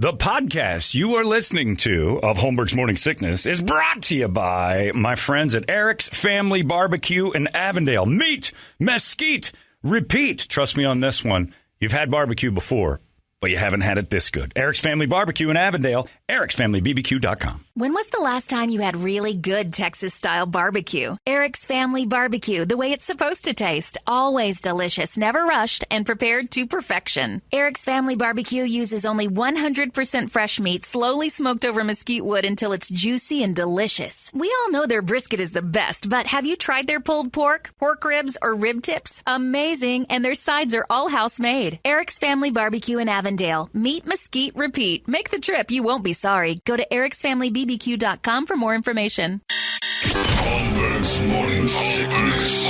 The podcast you are listening to of Holmberg's Morning Sickness is brought to you by my friends at Eric's Family Barbecue in Avondale. Meet, mesquite, repeat. Trust me on this one. You've had barbecue before, but you haven't had it this good. Eric's Family Barbecue in Avondale, ericsfamilybbq.com. When was the last time you had really good Texas-style barbecue? Eric's Family Barbecue, the way it's supposed to taste. Always delicious, never rushed, and prepared to perfection. Eric's Family Barbecue uses only 100% fresh meat, slowly smoked over mesquite wood until it's juicy and delicious. We all know their brisket is the best, but have you tried their pulled pork, pork ribs, or rib tips? Amazing, and their sides are all house-made. Eric's Family Barbecue in Avondale. Meet, mesquite, repeat. Make the trip. You won't be sorry. Go to ericsfamilybbq.com for more information. Holmberg's Morning Sickness.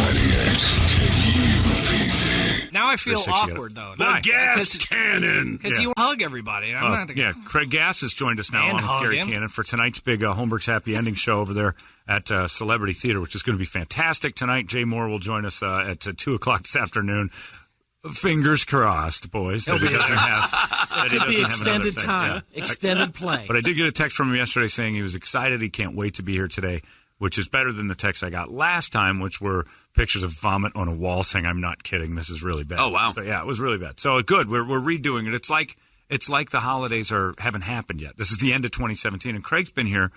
98 Now I feel awkward, though. The gas cannon. Because you hug everybody. I'm not yeah, Craig Gass has joined us now And on with hug Gary him. Cannon for tonight's big Holmberg's Happy Ending show over there at Celebrity Theater, which is going to be fantastic tonight. Jay Moore will join us at 2 o'clock this afternoon. Fingers crossed, boys, that he doesn't have. It could be extended thing. time, Yeah. extended play. But I did get a text from him yesterday saying he was excited. He can't wait to be here today, which is better than the text I got last time, which were pictures of vomit on a wall saying, "I'm not kidding. This is really bad." Oh, wow. So, yeah, it was really bad. So good. We're redoing it. It's like the holidays haven't happened yet. This is the end of 2017, and Craig's been here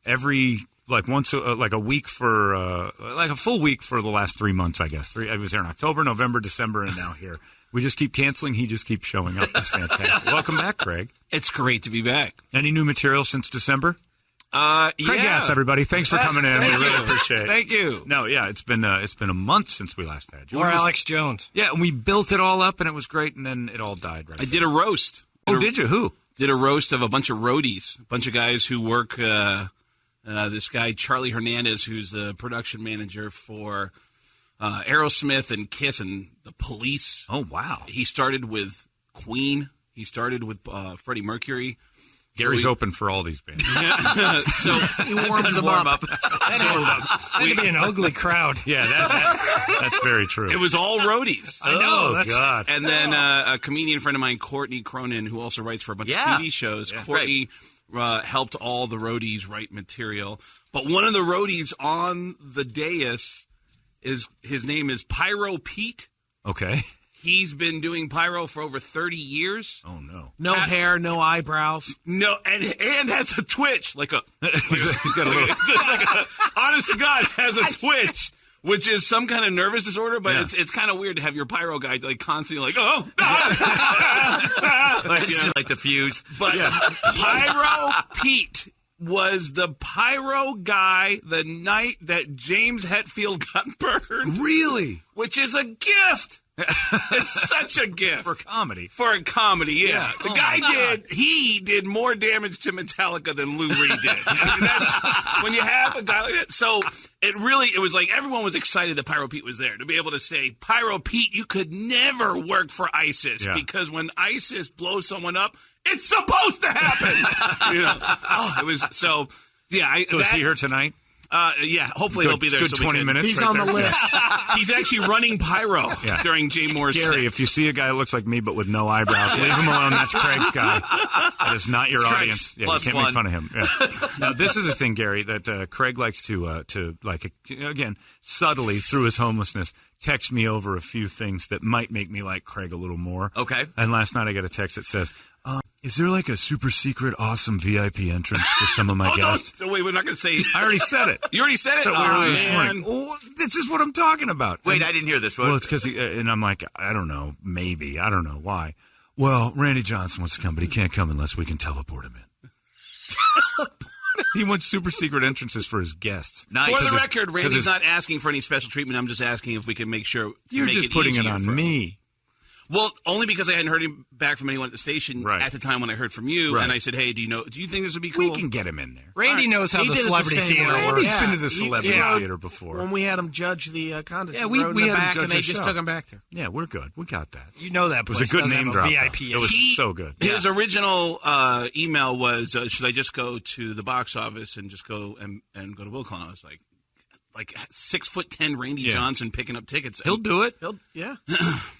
every a week for like a full week for the last 3 months, I guess. I was there in October, November, December, and now here. We just keep canceling. He just keeps showing up. That's fantastic. Welcome back, Craig. It's great to be back. Any new material since December? Yeah. Craig Gass, everybody. Thanks for coming in. We really appreciate it. Thank you. No, yeah, it's been a month since we last had you. Or Alex Jones. Yeah, and we built it all up, and it was great, and then it all died. Right. I did a roast. Did you? Who? Did a roast of a bunch of roadies, a bunch of guys who work. This guy Charlie Hernandez, who's the production manager for Aerosmith and Kiss and the Police. Oh wow! He started with Queen. He started with Freddie Mercury. Gary's open for all these bands. Yeah. So He warms them up. That'd be an ugly crowd. Yeah, that's very true. it was all roadies. I know. Oh God! And then a comedian friend of mine, Courtney Cronin, who also writes for a bunch of TV shows. Yeah. Courtney helped all the roadies write material. But one of the roadies on the dais his name is Pyro Pete. Okay. He's been doing pyro for over 30 years. Oh no! No hair, no eyebrows. No, and has a twitch he's got a little. honest to God, has a twitch. Which is some kind of nervous disorder, but Yeah. it's kind of weird to have your pyro guy like constantly like, like the fuse. But Pyro Pete was the pyro guy the night that James Hetfield got burned. Really? Which is a gift. It's such a gift. For comedy. For a comedy, yeah. The Oh, guy did more damage to Metallica than Lou Reed did. I mean, that's, when you have a guy like that. So it was like everyone was excited that Pyro Pete was there. To be able to say, Pyro Pete, you could never work for ISIS because when ISIS blows someone up, it's supposed to happen. It was so. Yeah, So is he here tonight? Yeah, hopefully he'll be there. Good so 20 minutes. He's right on there. the list. He's actually running pyro during Jay Moore's Gary, set. if you see a guy who looks like me but with no eyebrows, leave him alone. That's Craig's guy. That is not your It's audience. Craig's Yeah, plus you can't one. make fun of him. Yeah. Now, this is the thing, Gary, that Craig likes to like, again, subtly through his homelessness, text me over a few things that might make me like Craig a little more. Okay. And last night I got a text that says, is there like a super secret, awesome VIP entrance for some of my guests? Wait, we're not going to say. I already said it. You already said it? So earlier this man. morning. Oh, this is what I'm talking about. Wait, I didn't hear this. Well, it's because, and I'm like, I don't know, maybe. I don't know why. Well, Randy Johnson wants to come, but he can't come unless we can teleport him in. He wants super secret entrances for his guests. Nice. For the record, Randy's not asking for any special treatment. I'm just asking if we can make sure. You're make just it putting it easier on for him. me. Well, only because I hadn't heard back from anyone at the station Right. at the time when I heard from you, Right. and I said, "Hey, do you think this would be cool?" We can get him in there. Randy knows how He the did it the celebrity same theater way. works. Randy's Yeah. been to the celebrity Yeah. theater before. When we had him judge the contest, Yeah, we we rode in had the him back, judge and they the just show. took him back there. Yeah, we're good. We got that. You know that It was place a good does name have drop. a though. VIP. It was so good. His original email was, "Should I just go to the box office and just go and go to Will Call?" And I was like, like 6'10" Randy Johnson picking up tickets. He'll do it. Yeah.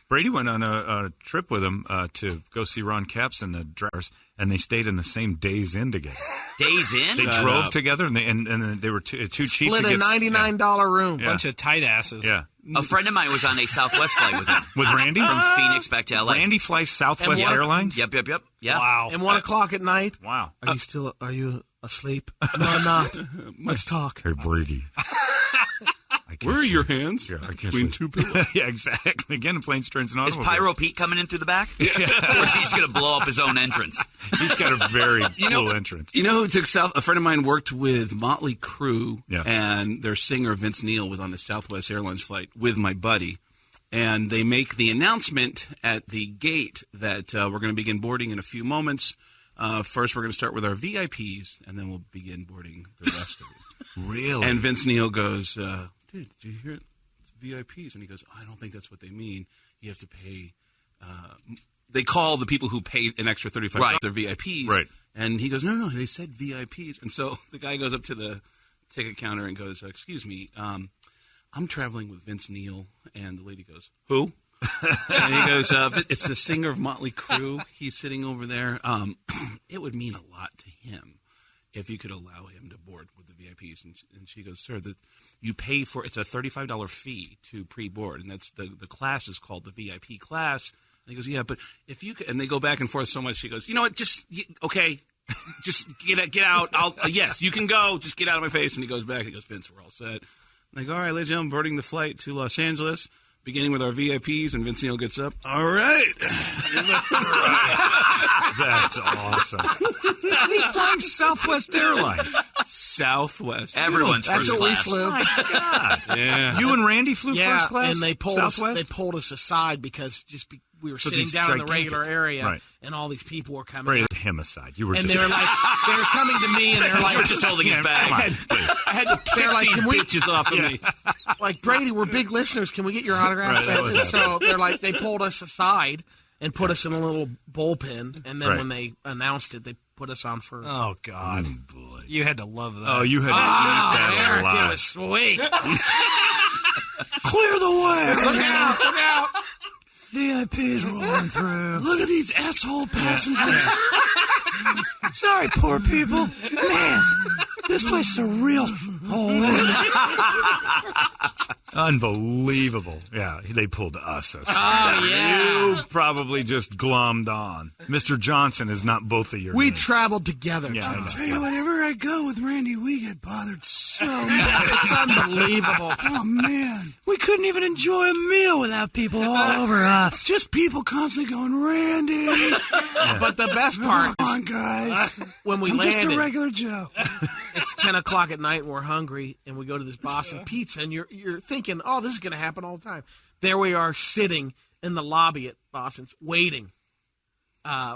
Brady went on a trip with him to go see Ron Capps and the Drivers, and they stayed in the same Days Inn together. Days Inn? They drove together, and they were too cheap Split to get a $99 room. Yeah. Bunch of tight asses. Yeah. A friend of mine was on a Southwest flight with him. With Randy? From Phoenix back to L.A. Randy flies Southwest And what- Airlines? Yep. Yeah. Wow. And 1 o'clock at night. Wow. Are you asleep? No, I'm not. Let's talk. Hey, Brady. Where are your hands? Yeah, I can't Between sleep. 2 pillows. Yeah, exactly. Again, planes, trains, and Is automobiles. Pyro Pete coming in through the back? Or is he just going to blow up his own entrance? He's got a very cool entrance. You know who took South? A friend of mine worked with Motley Crue, Yeah. and their singer Vince Neil was on the Southwest Airlines flight with my buddy, and they make the announcement at the gate that we're going to begin boarding in a few moments. First, we're going to start with our VIPs, and then we'll begin boarding the rest of it. Really? And Vince Neil goes, "Dude, did you hear it? It's VIPs." And he goes, "I don't think that's what they mean. You have to pay." They call the people who pay an extra $35 Right. their VIPs. Right. And he goes, no, they said VIPs. And so the guy goes up to the ticket counter and goes, "Excuse me, I'm traveling with Vince Neil." And the lady goes, "Who?" And he goes, "It's the singer of Motley Crue. He's sitting over there. It would mean a lot to him if you could allow him to board with the VIPs." And she goes, "Sir, you pay for it's a $35 fee to pre-board, and that's the class is called the VIP class." And he goes, "Yeah, but if you could," and they go back and forth so much. She goes, "You know what? Okay, just get out. Yes, you can go. Just get out of my face." And he goes back. He goes, "Vince, we're all set." And I go, "All right, ladies and gentlemen, boarding the flight to Los Angeles, beginning with our VIPs." And Vince Neil gets up. "All right." That's awesome. He's flying Southwest Airlines. Southwest. Everyone's That's first what we class. flew. My God. Yeah. You and Randy flew Yeah, first class? and they pulled Southwest? us aside because we were So sitting these down in the gigantic- regular area, Right. and all these people were coming. Brady, out. him aside. You were And just... they were coming to me, and they're You were like, just holding his Yeah, bag. come on. I had to pick They're like, these "Can we-" bitches off of me. like, "Brady, we're big listeners. Can we get your autograph?" Right, that was And so they're like, they pulled us aside and put us in a little bullpen, and then Right. when they announced it, they put us on for. Oh, God. boy. You had to love that. Oh, you had to eat that Eric, a lot. it was sweet. clear the way. Look out! Look out! VIPs rolling through. Look at these asshole passengers. Sorry, poor people. Man, this place is a real Unbelievable. Yeah, they pulled us aside. Oh yeah. You probably just glommed on. Mr. Johnson is not both of your We names. traveled together. Yeah, I know. Tell you, whenever I go with Randy, we get bothered so much. It's unbelievable. Oh, man. We couldn't even enjoy a meal without people all over us. Just people constantly going, Randy. But the best part Come on, is guys. when we I'm landed. just a regular Joe. It's 10 o'clock at night and we're hungry, and we go to this Boston Pizza, and you're thinking, oh, this is going to happen all the time. There we are sitting in the lobby at Boston's waiting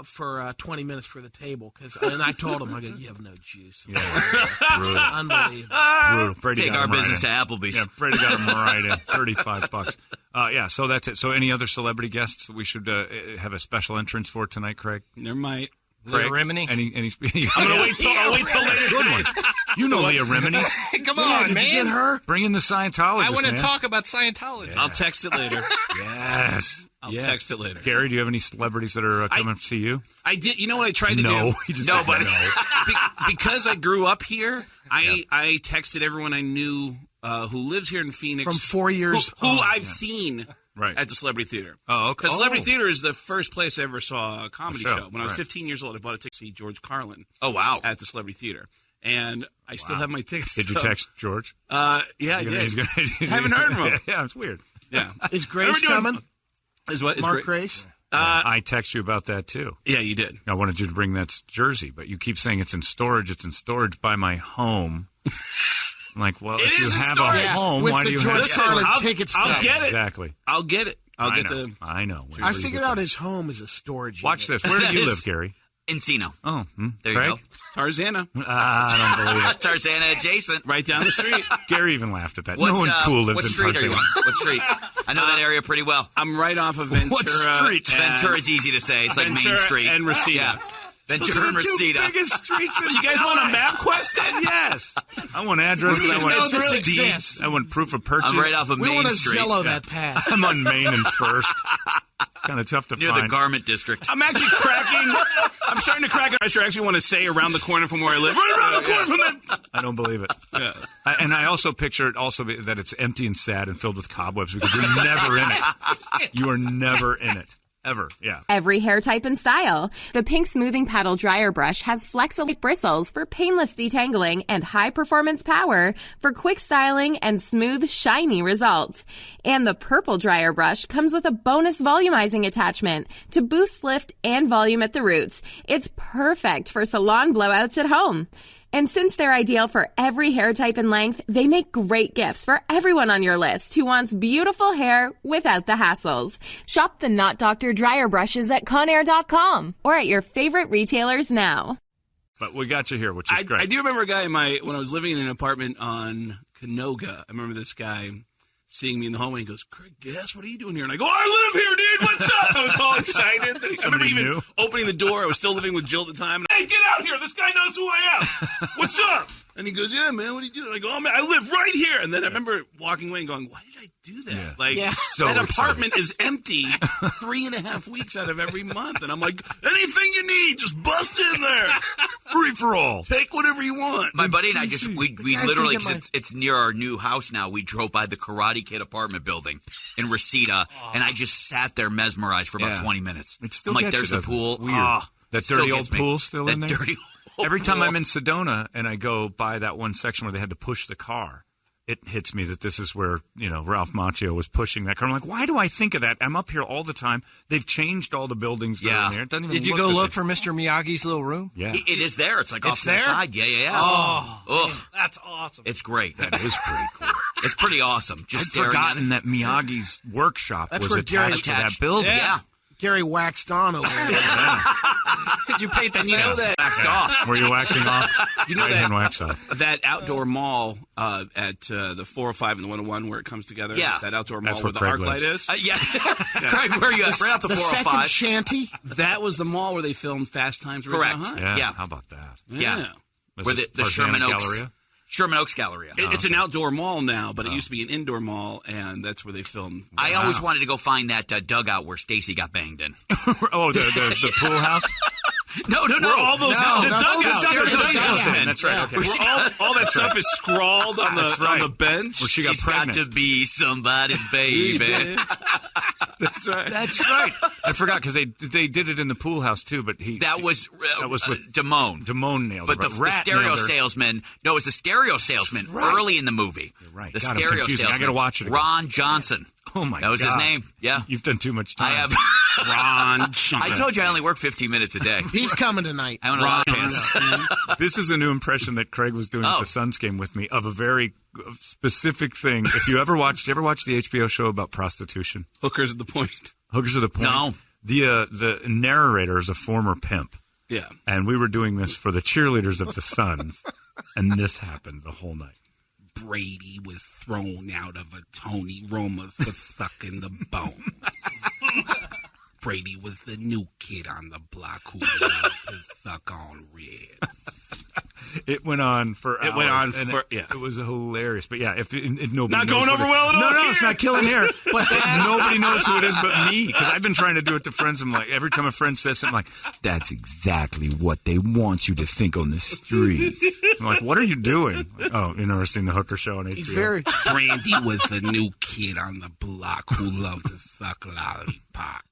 for 20 minutes for the table. And I told him, I go, you have no juice. Brutal. Unbelievable. Brutal. Brady Take got our him right business in. to Applebee's. Yeah, Brady got him right in. $35. Yeah, so that's it. So any other celebrity guests that we should have a special entrance for tonight, Craig? There might. Craig? Leah Remini? Any I'm gonna wait till later. Good one. You know Leah Remini. Come Yeah, on, did man. you get her? Bring in the Scientologist, I want to man. talk about Scientology. I'll text it later. Yes. I'll Yes. text it later. Gary, do you have any celebrities that are coming to see you? I did. You know what I tried to No. do? He just no, said but no. because I grew up here, I texted everyone I knew who lives here in Phoenix From 4 years who on. I've seen Right. at the Celebrity Theater. Oh, okay. Because Celebrity Oh. Theater is the first place I ever saw a comedy A show, show. When I was right. 15 years old, I bought a ticket to see George Carlin. Oh, wow. At the Celebrity Theater, and I still have my tickets. Did you text George? Yeah, I He's did. gonna- Haven't heard from him. Yeah, it's weird. Yeah, Is Grace coming? Is what? Is Mark great. Grace? I text you about that, too. Yeah, you did. I wanted you to bring that jersey, but you keep saying it's in storage. It's in storage by my home. I'm like, well, It if you is in have storage. a Yeah, home, with why the do you George have Carlin I'll- ticket I'll stubs. get it. Exactly. I'll get it. I'll get the. I know. I figured out his home is a storage Watch unit. this. Where do you Yes. live, Gary? Encino. Oh, There Craig? you go. Tarzana, I don't believe it. Tarzana adjacent. right down the street. Gary even laughed at that. What, no one cool lives what in street are you Tarzana. on? What street? I know that area pretty well. I'm right off of Ventura. What street? and- Ventura's easy to say. It's like Ventura Main Street. and Reseda. Yeah. Ventura and Reseda. Biggest streets in You guys want a map quest then? Yes. I want addresses. I want know this exists. deeds. I want proof of purchase. I'm right off of We Main want to Street. Zello that path. I'm on Main and First. Kind of tough to Near find. the garment district. I'm actually cracking. I'm starting to crack. I actually want to say around the corner from where I live. Right around the corner from that. I don't believe it. Yeah. And I also picture it also that it's empty and sad and filled with cobwebs because you're never in it. You are never in it. Ever. Yeah. Every hair type and style. The Pink Smoothing Paddle Dryer Brush has flexible bristles for painless detangling and high performance power for quick styling and smooth, shiny results. And the Purple Dryer Brush comes with a bonus volumizing attachment to boost lift and volume at the roots. It's perfect for salon blowouts at home. And since they're ideal for every hair type and length, they make great gifts for everyone on your list who wants beautiful hair without the hassles. Shop the Knot Doctor dryer brushes at Conair.com Or at your favorite retailers now. But we got you here, which is great. I do remember a guy when I was living in an apartment on Canoga. I remember this guy seeing me in the hallway and goes, "Craig, guess what are you doing here?" And I go, "I live here, dude. What's up?" I was all excited. I remember even opening the door. I was still living with Jill at the time. "Hey, get out here. This guy knows who I am. What's up?" And he goes, "Yeah, man, what are you doing?" I go, "Oh, man, I live right here." And then I remember walking away and going, "Why did I do that?" Yeah. So that excited. apartment is empty 3.5 weeks out of every month. And I'm like, "Anything you need, just bust in there. Free for all. Take whatever you want." My buddy and I just, we Guys, literally, can you get 'cause it's near our new house now, we drove by the Karate Kid apartment building in Reseda, and I just sat there mesmerized for about 20 minutes. It still I'm like, gets there's you, the doesn't it? pool. Weird. Ah, That still dirty gets old me. pool's still That in there? dirty old Every time pool. I'm in Sedona and I go by that one section where they had to push the car, it hits me that this is where, Ralph Macchio was pushing that car. I'm like, why do I think of that? I'm up here all the time. They've changed all the buildings that are in there. It doesn't even Did you look go the look same. for Mr. Miyagi's little room? Yeah. It is there. It's like off It's to the there? side. Yeah. Oh, Ugh. That's awesome. It's great. That is pretty cool. It's pretty awesome. Just I'd staring at forgotten it. that Miyagi's workshop That's was where Jerry attached to that attached. building. Yeah. Gary waxed on over there. Did you paint the You know that Waxed off. Were you waxing off? You know Right that- hand wax off. that outdoor mall at the 405 and the 101 where it comes together? Yeah. That outdoor mall That's where where the Craig arc light lives. is? Yeah. Craig, where are you at? Right off the The second 405. shanty. That was the mall where they filmed Fast Times at Ridgemont Correct. High. Yeah. Yeah. How about that? Yeah. Was Where it the Tarzana Sherman Oaks Galleria? Sherman Oaks Galleria. It's an outdoor mall now, but it used to be an indoor mall, and that's where they filmed. I always wanted to go find that dugout where Stacy got banged in. Oh, the pool house? No. Where all those No, the no, dugout, no, the no, dugout. no, That's right. Okay. Where all that stuff is scrawled on That's the right. on the bench. Where she got She's pregnant. got to be somebody's baby. That's right. That's right. I forgot because they did it in the pool house too, but That was with Damone. Damone nailed But it. the Rat stereo nailed her. salesman, no, it was the stereo salesman early in the movie. You're right. The God, I'm stereo confusing. I salesman. gotta watch it again. Ron Johnson. Oh my god, That was his name. Yeah. You've done too much time. I have. Ron Johnson. I told you I only work 15 minutes a day. He's coming tonight. I want a lot of pants. This is a new impression that Craig was doing at the Suns game with me of a very specific thing. If you ever watched the HBO show about prostitution, Hookers at the Point. Hookers of the Point. No. The narrator is a former pimp. Yeah. And we were doing this for the cheerleaders of the Suns, and this happened the whole night. Brady was thrown out of a Tony Roma's for sucking the bone. Brady was the new kid on the block who loved to suck on ribs. It went on for hours. It went on and for- it, yeah. It was hilarious. But yeah, if nobody Not knows going what over it- well at all No, here. it's not killing here. But nobody knows who it is but me because I've been trying to do it to friends. I'm like, every time a friend says something, I'm like, that's exactly what they want you to think on the streets. I'm like, what are you doing? Oh, you never seen the Hooker Show on HBO? He's very. Brandy was the new kid on the block who loved to suck lollipop.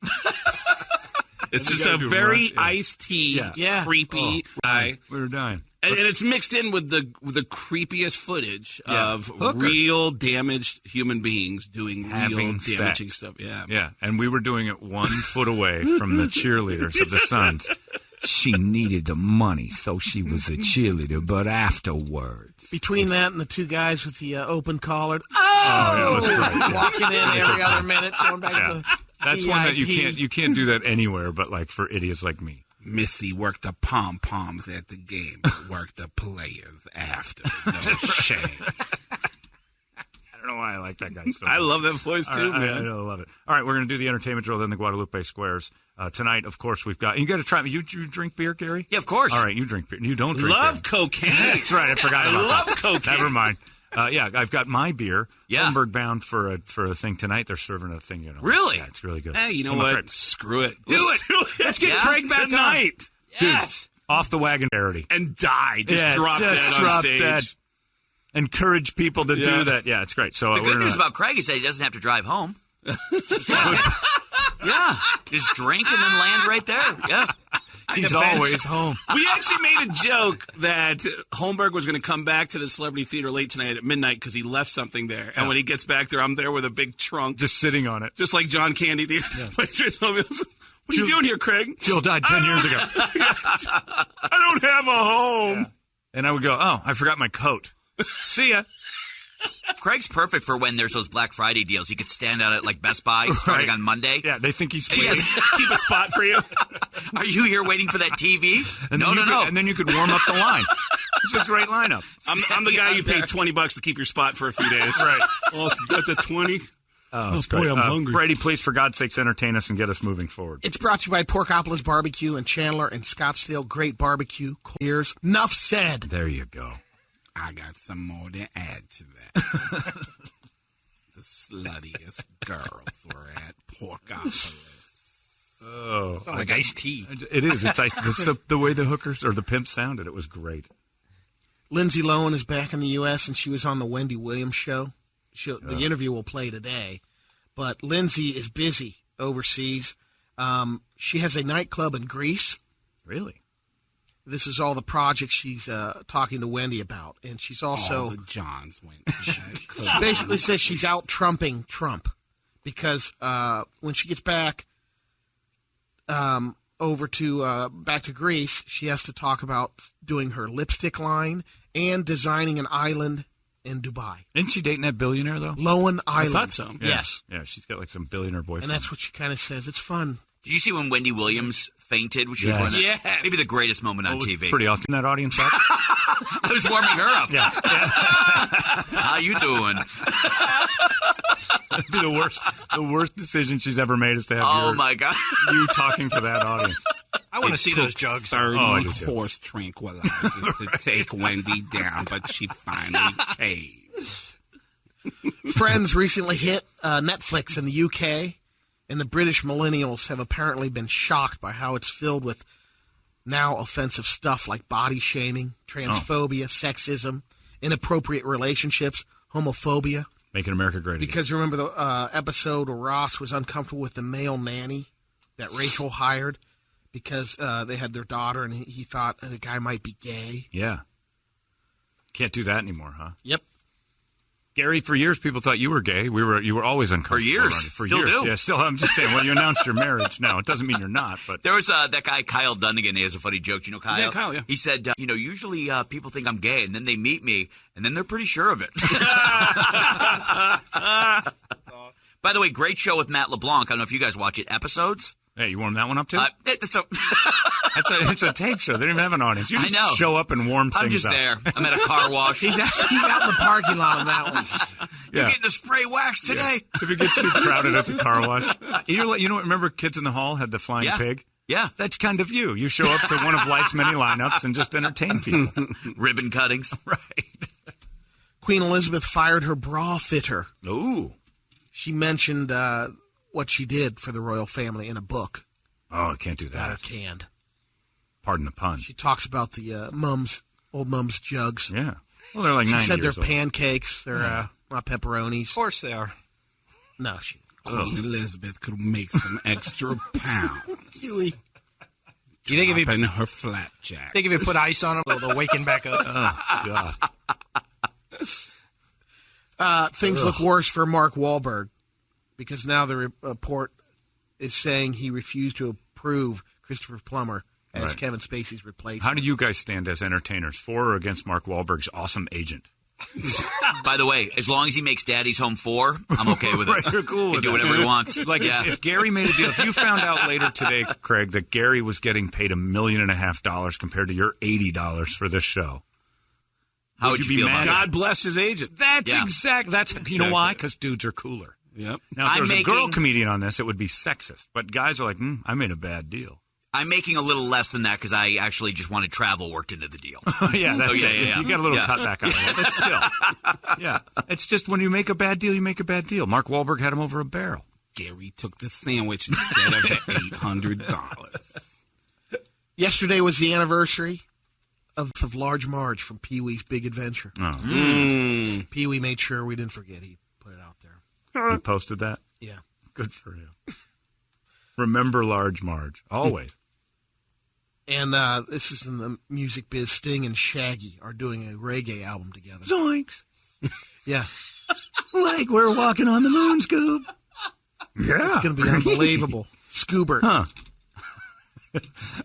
It's You just gotta a do very Rush, yeah. iced tea, Yeah. creepy guy. We were dying. And it's mixed in with the creepiest footage Yeah. of Hookers. real damaged human beings doing Having real sex. damaging stuff. Yeah. Yeah, and we were doing it 1 foot away from the cheerleaders of the Suns. She needed the money, so she was a cheerleader, but afterwards. Between that and the two guys with the open collared, yeah, it was great. walking in every other minute, going back Yeah. to the That's one that VIP. you can't do that anywhere but like for idiots like me. Missy worked the pom-poms at the game, but worked the players after. No shame. I don't don't know why I like that guy so much. I love that voice too, I man. love it. All right, we're going to do the entertainment drill, then the Guadalupe Squares. Tonight, of course, we've got... You got to try... You drink beer, Gary? Yeah, of course. All right, you drink beer. You don't drink Love beer. cocaine. That's right, I forgot about love that. cocaine. Never mind. Yeah, I've got my beer. Yeah. Homburg bound for a thing tonight. They're serving a thing. Really? Yeah, it's really good. Hey, you know Come on, what? Craig. Screw it. Let's do it. Let's get Craig back on. tonight. Yes. Off the wagon parody. And die. Just drop dead on drop stage. dead. Encourage people to do that. Yeah, it's great. So The good news about Craig is that he doesn't have to drive home. Yeah. Just drink and then land right there. Yeah. he's always home. We actually made a joke that Holmberg was going to come back to the Celebrity Theater late tonight at midnight because he left something there. And when he gets back there, I'm there with a big trunk. Just sitting on it. Just like John Candy. What are you doing here, Craig? Jill died 10 years ago. I don't have a home. Yeah. And I would go, oh, I forgot my coat. See ya. Craig's perfect for when there's those Black Friday deals. He could stand out at like Best Buy starting on Monday. Yeah, they think he's Yes. Keep a spot for you. Are you here waiting for that TV? And No. And then you could warm up the line. It's a great lineup. I'm the guy you pay $20 to keep your spot for a few days. Right. Oh, got the 20. Oh, boy, I'm hungry. Brady, please, for God's sakes, entertain us and get us moving forward. It's brought to you by Porkopolis Barbecue in Chandler and Scottsdale. Great barbecue. Years. Enough said. There you go. I got some more to add to that. The sluttiest girls were at Porkopolis. Oh, like iced tea. It is. It's iced. It's the way the hookers or the pimps sounded. It was great. Lindsay Lohan is back in the U.S., and she was on the Wendy Williams show. The interview will play today. But Lindsay is busy overseas. She has a nightclub in Greece. Really? This is all the projects she's talking to Wendy about. And she's also... All the Johns went. She basically says she's out trumping Trump. Because when she gets back back to Greece, she has to talk about doing her lipstick line and designing an island in Dubai. Isn't she dating that billionaire, though? Lohan Island. I thought so. Yes. Yeah, she's got like some billionaire boyfriend. And that's what she kind of says. It's fun. Did you see when Wendy Williams fainted? Which was one of the, Yes. maybe the greatest moment on TV. Pretty awesome. That audience up? I was warming her up. Yeah. How you doing? That'd be the worst decision she's ever made is to have Oh, my God. you talking to that audience. I want to see those jugs. 30 I do too. horse tranquilizers to take Wendy down, but she finally caved. Friends recently hit Netflix in the UK, and the British millennials have apparently been shocked by how it's filled with now offensive stuff like body shaming, transphobia, sexism, inappropriate relationships, homophobia. Making America great again. Because remember the episode where Ross was uncomfortable with the male nanny that Rachel hired because they had their daughter and he thought the guy might be gay. Yeah. Can't do that anymore, huh? Yep. Gary, for years people thought you were gay. You were always uncomfortable. For years. around you. For Still years. do. Yeah, still. I'm just saying. Well, you announced your marriage now. It doesn't mean you're not. But There was that guy, Kyle Dunnigan. He has a funny joke. Do you know Kyle? Yeah, Kyle, yeah. He said, usually people think I'm gay, and then they meet me, and then they're pretty sure of it. By the way, great show with Matt LeBlanc. I don't know if you guys watch it. Episodes? hey, you warm that one up too? It's a tape show. They don't even have an audience. You just I know. show up and warm things I'm just up. there. I'm at a car wash. He's out in the parking lot on that one. You're Yeah. getting the spray wax today. If it gets too crowded at the car wash. Remember Kids in the Hall had the flying Yeah. pig? Yeah. That's kind of you. You show up to one of life's many lineups and just entertain people. Ribbon cuttings. Right. Queen Elizabeth fired her bra fitter. Ooh. She mentioned what she did for the royal family in a book. Oh, I can't do Got her that. canned. Pardon the pun. She talks about the old mums jugs. Yeah. Well, they're like 90 She said they're years old. pancakes. They're not pepperonis. Of course they are. No, she. Queen Elizabeth could make some extra pounds. Huey. Do you think if you in her flapjack. think if you put ice on them, they'll waken back up? Oh, God. Things look worse for Mark Wahlberg because now the report is saying he refused to approve Christopher Plummer as Right. Kevin Spacey's replacement. How do you guys stand as entertainers, for or against Mark Wahlberg's awesome agent? By the way, as long as he makes Daddy's Home 4, I'm okay with it. Right, you're cool He with can do that. whatever he wants. Like, yeah. if Gary made a deal, if you found out later today, Craig, that Gary was getting paid $1.5 million compared to your $80 for this show, How would you feel about God bless his agent. That's Yeah. exact. That's you know why? Because dudes are cooler. Yep. Now, if I'm there's a girl making- comedian on this, it would be sexist. But guys are like, I made a bad deal. I'm making a little less than that because I actually just wanted travel worked into the deal. Yeah, that's yeah, it. yeah, yeah. You got a little Yeah. cutback on it. But still. Yeah. It's just when you make a bad deal, you make a bad deal. Mark Wahlberg had him over a barrel. Gary took the sandwich instead of the $800. Yesterday was the anniversary of Large Marge from Pee-wee's Big Adventure. Oh. Pee-wee made sure we didn't forget. He put it out there. He posted that? Yeah. Good for him. Remember Large Marge. Always. And this is in the music biz. Sting and Shaggy are doing a reggae album together. Zoinks. Yeah. Like we're walking on the moon, Scoob. Yeah. It's going to be unbelievable. Scoobert. Huh.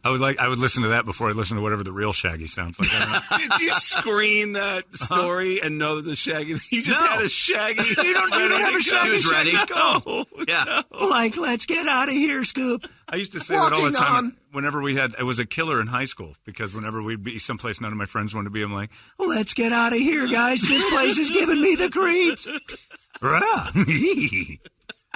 I would listen to that before I listen to whatever the real Shaggy sounds like. I don't know. Did you screen that story and know that the Shaggy? You just No. had a Shaggy. You don't have a Shaggy. He was ready. Go. Yeah. Like, let's get out of here, Scoop. I used to say that all the Walking time. on. Whenever it was a killer in high school because whenever we'd be someplace none of my friends wanted to be, I'm like, Let's get out of here, guys. This place is giving me the creeps. rah.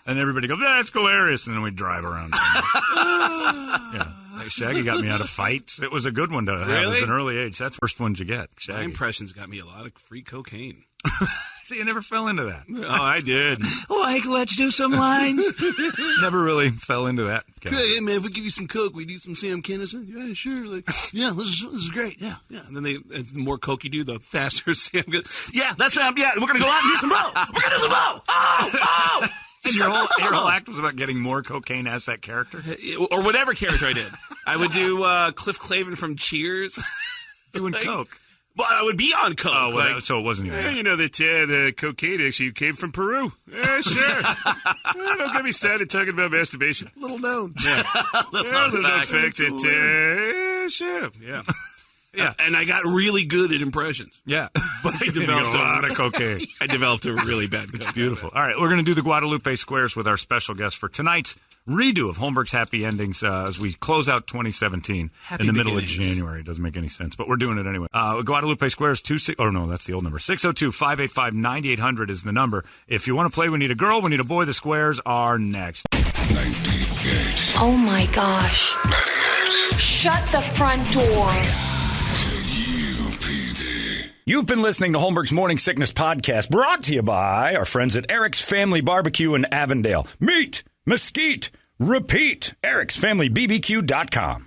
And everybody goes, that's hilarious. And then we'd drive around. Yeah. Like, Shaggy got me out of fights. It was a good one to have Really? as an early age. That's the first ones you get. My Shaggy. impressions got me a lot of free cocaine. See, I never fell into that. Oh, I did. Like, let's do some lines. Never really fell into that. Hey, man, if we give you some coke, we do some Sam Kinison. Yeah, sure. Like, yeah, this is great. Yeah, yeah. And then the more coke you do, the faster Sam goes. Yeah, that's yeah. We're gonna go out and do some blow. We're gonna do some blow. Oh. And your whole act was about getting more cocaine as that character? Or whatever character I did. I would do Cliff Clavin from Cheers. Doing coke. Well, I would be on coke. Oh, well, like, so it wasn't even that. you know that the cocaine actually came from Peru. Yeah, sure. Don't get me started talking about masturbation. Little known. Yeah, little fact. fact that, sure. Yeah. Yeah, and I got really good at impressions. Yeah. But I developed a lot of cocaine. I developed a really bad It's coke. beautiful. All right, we're going to do the Guadalupe Squares with our special guest for tonight's redo of Holmberg's Happy Endings as we close out 2017 in the middle of January. It doesn't make any sense, but we're doing it anyway. Guadalupe Squares, that's the old number. 602-585-9800 is the number. If you want to play We Need a Girl, We Need a Boy, the Squares are next. 98. Oh my gosh. 98. Shut the front door. UPD. You've been listening to Holmberg's Morning Sickness Podcast, brought to you by our friends at Eric's Family Barbecue in Avondale. Meet, mesquite, repeat. Eric'sFamilyBBQ.com.